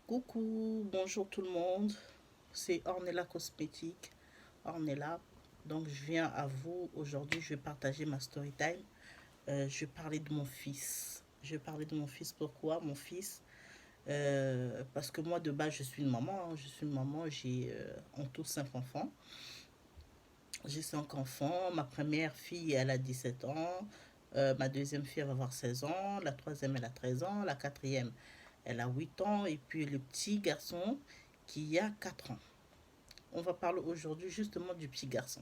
Coucou, bonjour tout le monde, c'est Ornella Cosmétique, Ornella. Donc je viens à vous, aujourd'hui je vais partager ma story time. Je vais parler de mon fils. Je vais parler de mon fils, pourquoi mon fils? Parce que moi de base je suis une maman, je suis une maman, j'ai en tout 5 enfants. J'ai 5 enfants, ma première fille elle a 17 ans, ma deuxième fille elle va avoir 16 ans, la troisième elle a 13 ans, la quatrième elle a 8 ans et puis le petit garçon qui a 4 ans. On va parler aujourd'hui justement du petit garçon.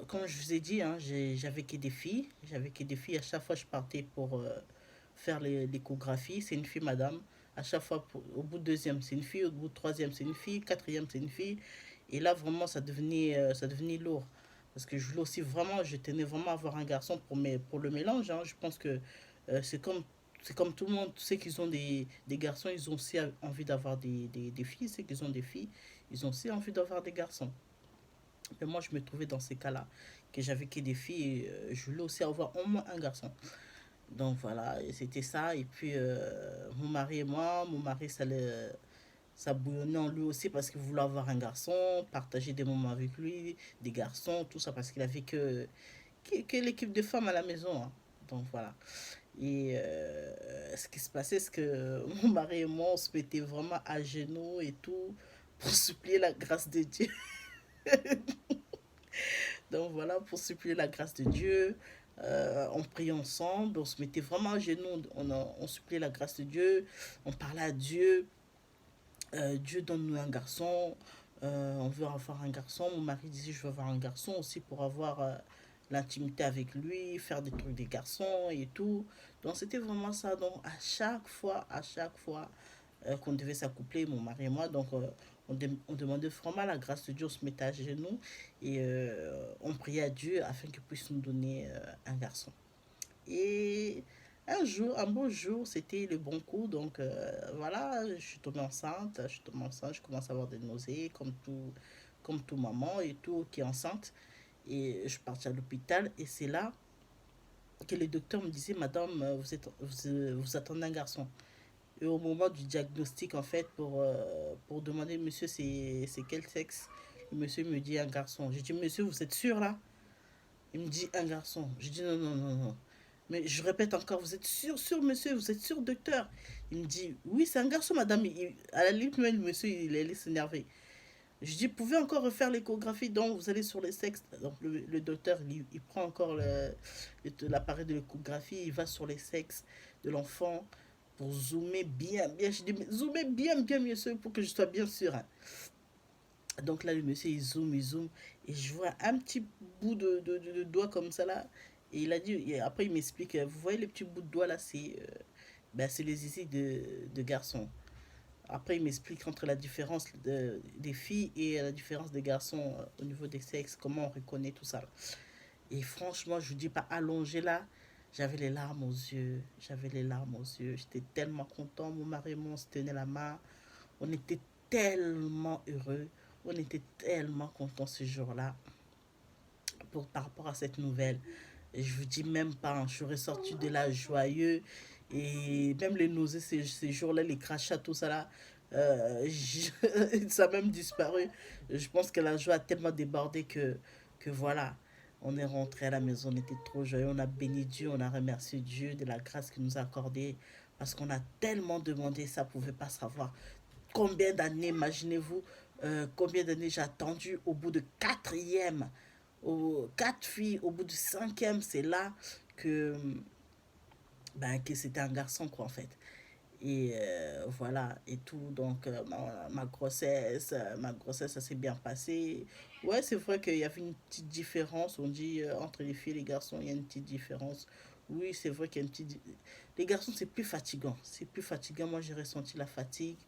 Comme je vous ai dit, hein, j'avais que des filles. J'avais que des filles. À chaque fois, je partais pour faire l'échographie. C'est une fille, madame. À chaque fois, au bout de deuxième, c'est une fille. Au bout de troisième, c'est une fille. Quatrième, c'est une fille. Et là, vraiment, ça devenait lourd. Parce que je voulais aussi vraiment, je tenais vraiment à avoir un garçon pour le mélange, hein. Je pense que c'est comme tout le monde. Ceux qui ont des garçons, ils ont aussi envie d'avoir des filles. Ceux qui ont des filles, ils ont aussi envie d'avoir des garçons. Mais moi, je me trouvais dans ces cas-là, que j'avais que des filles et je voulais aussi avoir au moins un garçon. Donc voilà, et c'était ça. Et puis, mon mari et moi, mon mari, ça bouillonnait en lui aussi parce qu'il voulait avoir un garçon, partager des moments avec lui, des garçons, tout ça, parce qu'il avait que l'équipe de femmes à la maison, hein. Donc voilà. Et ce qui se passait, c'est que mon mari et moi, on se mettait vraiment à genoux et tout pour supplier la grâce de Dieu. Donc voilà, pour supplier la grâce de Dieu, on priait ensemble, on se mettait vraiment à genoux, on suppliait la grâce de Dieu, on parlait à Dieu. Dieu donne-nous un garçon, on veut avoir un garçon. Mon mari disait je veux avoir un garçon aussi pour avoir l'intimité avec lui, faire des trucs des garçons et tout. Donc c'était vraiment ça. Donc à chaque fois qu'on devait s'accoupler, mon mari et moi, donc on demandait vraiment la grâce de Dieu, on se mettait à genoux et on priait à Dieu afin qu'il puisse nous donner un garçon. Et un jour, un beau jour, c'était le bon coup. Donc voilà, je suis tombée enceinte, je commence à avoir des nausées, comme tout maman et tout qui est enceinte. Et je suis partie à l'hôpital et c'est là que le docteur me disait, Madame, vous attendez un garçon. Et au moment du diagnostic, en fait, pour demander, monsieur, c'est quel sexe? Le monsieur me dit un garçon. J'ai dit, monsieur, vous êtes sûr là? Il me dit un garçon. Je dis non, non, non, non. Mais je répète encore, vous êtes sûr, sûr, monsieur, vous êtes sûr, docteur? Il me dit, oui, c'est un garçon, madame. À la limite, même, le monsieur, il allait s'énerver. Je dis, vous pouvez encore refaire l'échographie, donc vous allez sur les sexes. Donc le docteur, il prend encore l'appareil de l'échographie, il va sur les sexes de l'enfant pour zoomer bien, bien. Je dis, mais zoomer bien, bien, monsieur, pour que je sois bien sûr, hein. Donc là, le monsieur, il zoome, et je vois un petit bout de doigt comme ça là. Et il a dit, et après il m'explique, vous voyez les petits bouts de doigts là, c'est les zizi de garçons. Après, il m'explique entre la différence des filles et la différence des garçons au niveau des sexes, comment on reconnaît tout ça. Et franchement, je vous dis pas allongé là, j'avais les larmes aux yeux, j'avais les larmes aux yeux. J'étais tellement content, mon mari et moi, on se tenait la main, on était tellement heureux, on était tellement contents ce jour-là par rapport à cette nouvelle. Et je vous dis même pas, hein, je suis ressorti de là joyeux et même les nausées ces jours-là, les crachats, tout ça là, ça a même disparu. Je pense que la joie a tellement débordé que voilà, on est rentré à la maison, on était trop joyeux, on a béni Dieu, on a remercié Dieu de la grâce qu'il nous a accordée parce qu'on a tellement demandé, ça pouvait pas savoir. Combien d'années, imaginez-vous, combien d'années j'ai attendu au bout de quatrième, quatre filles, au bout du cinquième, c'est là que, que c'était un garçon, quoi, en fait. Et voilà, et tout. Donc, ma grossesse, ça s'est bien passé. Ouais, c'est vrai qu'il y avait une petite différence. On dit entre les filles et les garçons, il y a une petite différence. Oui, c'est vrai qu'il y a une petite. Les garçons, c'est plus fatigant. C'est plus fatigant. Moi, j'ai ressenti la fatigue.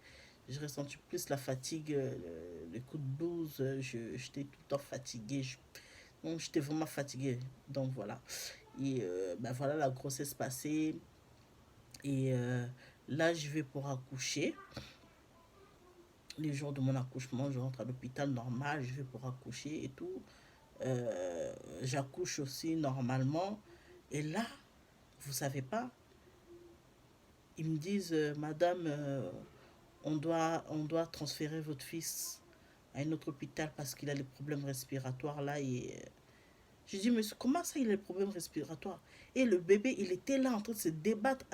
J'ai ressenti plus la fatigue, le coup de blues. J'étais tout le temps fatigué. Donc, j'étais vraiment fatigué. Donc, voilà. Et ben voilà, la grossesse passée. Et là, je vais pour accoucher. Les jours de mon accouchement, je rentre à l'hôpital normal, je vais pour accoucher et tout. J'accouche aussi normalement. Et là, vous savez pas, Ils me disent, Madame, on doit transférer votre fils à un autre hôpital parce qu'il a des problèmes respiratoires là. Et je dis, mais comment ça, il a des problèmes respiratoires? Et le bébé, il était là en train de se débattre.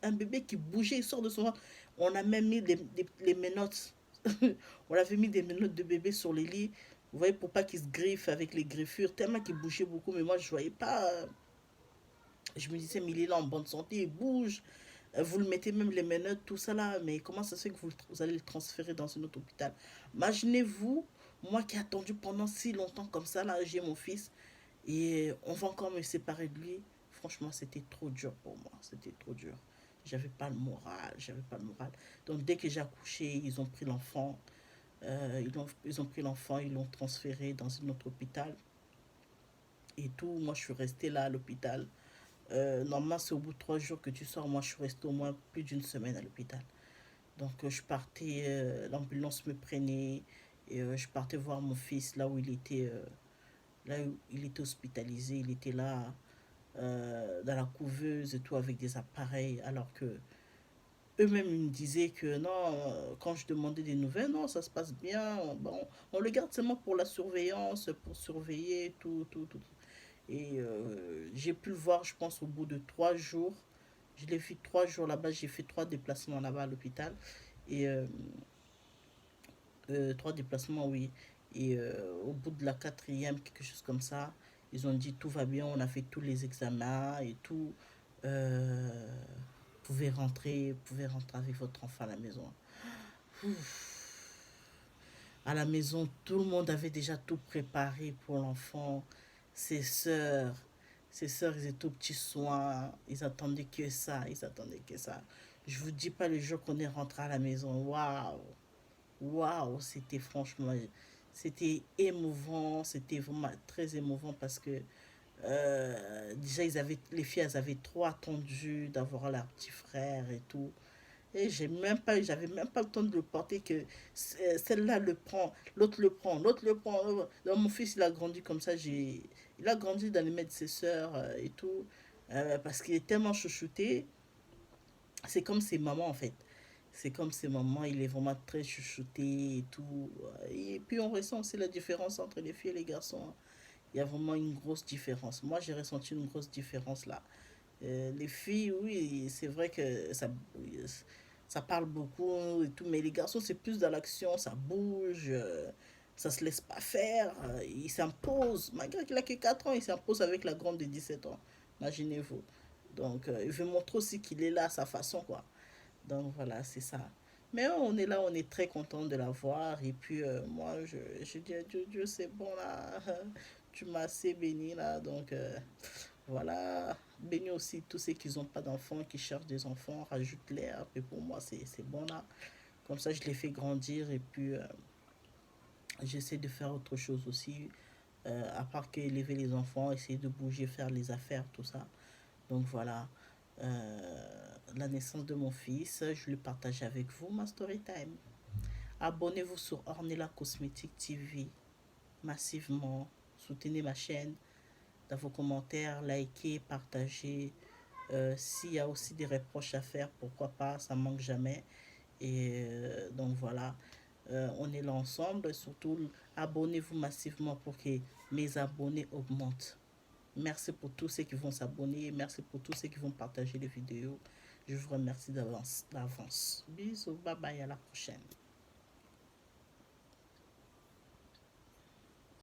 Un bébé qui bougeait, il sort de son ventre. On a même mis les menottes. On avait mis des menottes de bébé sur les lits. Vous voyez, pour pas qu'il se griffe avec les griffures. Tellement qu'il bougeait beaucoup. Mais moi, je voyais pas. Je me disais, mais il est là en bonne santé, il bouge. Vous le mettez même les menottes, tout ça là. Mais comment ça se fait que vous allez le transférer dans un autre hôpital? Imaginez-vous, moi qui ai attendu pendant si longtemps comme ça, là, j'ai mon fils. Et on va encore me séparer de lui. Franchement, c'était trop dur pour moi. C'était trop dur. J'avais pas le moral. J'avais pas le moral. Donc, dès que j'ai accouché, ils ont pris l'enfant. Ils ont pris l'enfant, ils l'ont transféré dans un autre hôpital. Et tout, moi, je suis restée là à l'hôpital. Normalement, c'est au bout de 3 jours que tu sors. Moi, je suis restée au moins plus d'une semaine à l'hôpital. Donc, je partais, l'ambulance me prenait. Et je partais voir mon fils là où il était. Là où il était hospitalisé. Il était là dans la couveuse et tout avec des appareils, alors que eux-mêmes ils me disaient que non, quand je demandais des nouvelles, non, ça se passe bien, bon, on le garde seulement pour la surveillance, pour surveiller tout, tout, tout. Et j'ai pu le voir, je pense, au bout de 3 jours. Je l'ai fait 3 jours là-bas, j'ai fait 3 déplacements là-bas à l'hôpital. Et 3 déplacements, oui. Et au bout de la quatrième, quelque chose comme ça, ils ont dit tout va bien, on a fait tous les examens et tout. Vous pouvez rentrer avec votre enfant à la maison. Ouf. À la maison, tout le monde avait déjà tout préparé pour l'enfant. Ses sœurs, ses sœurs, ils étaient aux petits soins. Ils attendaient que ça, ils attendaient que ça. Je vous dis pas le jour qu'on est rentré à la maison. Waouh! Waouh, c'était franchement, c'était émouvant, c'était vraiment très émouvant parce que déjà les filles, elles avaient trop attendu d'avoir leur petit frère et tout. Et j'avais même pas le temps de le porter que celle-là le prend, l'autre le prend, l'autre le prend. Donc mon fils, il a grandi comme ça, il a grandi dans les mains de ses sœurs et tout, parce qu'il est tellement chouchouté. C'est comme ses mamans en fait. C'est comme ses mamans, il est vraiment très chouchouté et tout. Et puis on ressent aussi la différence entre les filles et les garçons. Il y a vraiment une grosse différence. Moi, j'ai ressenti une grosse différence là. Les filles, oui, c'est vrai que ça parle beaucoup et tout, mais les garçons, c'est plus dans l'action, ça bouge, ça se laisse pas faire, il s'impose. Malgré qu'il a que 4 ans, il s'impose avec la grande de 17 ans. Imaginez-vous. Donc, il veut montrer aussi qu'il est là à sa façon, quoi. Donc voilà, c'est ça. Mais on est là, on est très content de la voir. Et puis moi, je dis à Dieu, Dieu, c'est bon là. Tu m'as assez béni là. Donc voilà. Bénis aussi tous ceux qui n'ont pas d'enfants, qui cherchent des enfants. Rajoute-les. Et pour moi, c'est bon là. Comme ça, je les fais grandir. Et puis j'essaie de faire autre chose aussi. À part qu'élever les enfants, essayer de bouger, faire les affaires, tout ça. Donc voilà, la naissance de mon fils, je le partage avec vous, ma story time. Abonnez-vous sur Ornella Cosmétique TV massivement. Soutenez ma chaîne dans vos commentaires, likez, partagez. S'il y a aussi des reproches à faire, pourquoi pas, ça manque jamais. Et donc voilà, on est là ensemble. Surtout, abonnez-vous massivement pour que mes abonnés augmentent. Merci pour tous ceux qui vont s'abonner. Merci pour tous ceux qui vont partager les vidéos. Je vous remercie d'avance. Bisous, bye bye, à la prochaine.